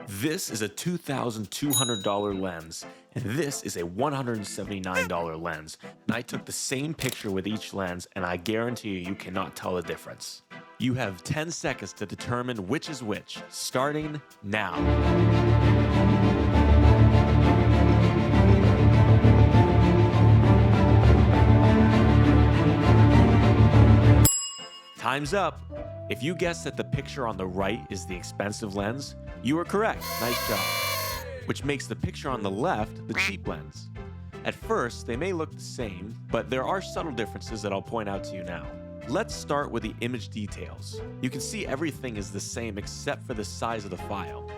This is a $2,200 lens, and this is a $179 lens. And I took the same picture with each lens, and I guarantee you cannot tell the difference. You have 10 seconds to determine which is which, starting now. Time's up. If you guessed that the picture on the right is the expensive lens, you are correct. Nice job. Which makes the picture on the left the cheap lens. At first, they may look the same, but there are subtle differences that I'll point out to you now. Let's start with the image details. You can see everything is the same except for the size of the file.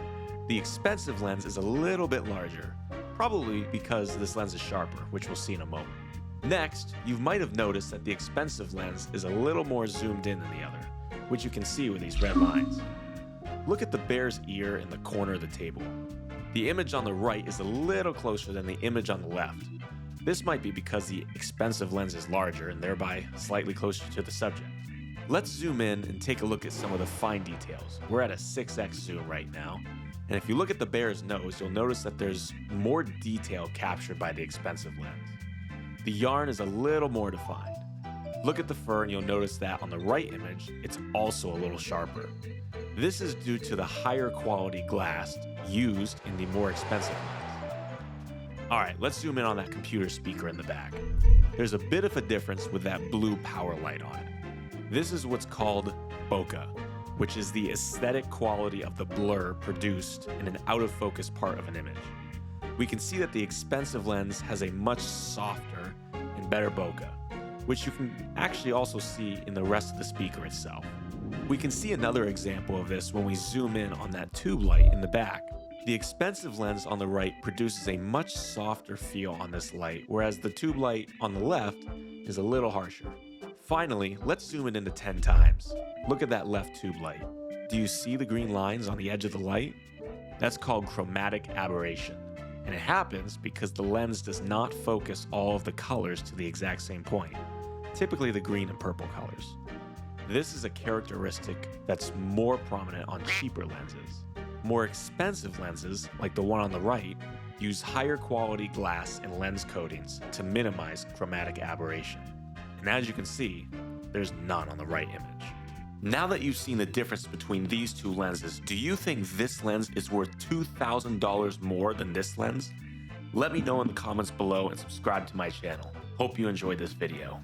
The expensive lens is a little bit larger, probably because this lens is sharper, which we'll see in a moment. Next, you might have noticed that the expensive lens is a little more zoomed in than the other, which you can see with these red lines. Look at the bear's ear in the corner of the table. The image on the right is a little closer than the image on the left. This might be because the expensive lens is larger and thereby slightly closer to the subject. Let's zoom in and take a look at some of the fine details. We're at a 6x zoom right now, and if you look at the bear's nose, you'll notice that there's more detail captured by the expensive lens. The yarn is a little more defined. Look at the fur and you'll notice that on the right image, it's also a little sharper. This is due to the higher quality glass used in the more expensive lens. Alright, let's zoom in on that computer speaker in the back. There's a bit of a difference with that blue power light on it. This is what's called bokeh, which is the aesthetic quality of the blur produced in an out of focus part of an image. We can see that the expensive lens has a much softer and better bokeh, which you can actually also see in the rest of the speaker itself. We can see another example of this when we zoom in on that tube light in the back. The expensive lens on the right produces a much softer feel on this light, whereas the tube light on the left is a little harsher. Finally, let's zoom it into 10 times. Look at that left tube light. Do you see the green lines on the edge of the light? That's called chromatic aberration. And it happens because the lens does not focus all of the colors to the exact same point, typically the green and purple colors. This is a characteristic that's more prominent on cheaper lenses. More expensive lenses, like the one on the right, use higher quality glass and lens coatings to minimize chromatic aberration. And as you can see, there's none on the right image. Now that you've seen the difference between these two lenses, do you think this lens is worth $2,000 more than this lens? Let me know in the comments below and subscribe to my channel. Hope you enjoyed this video.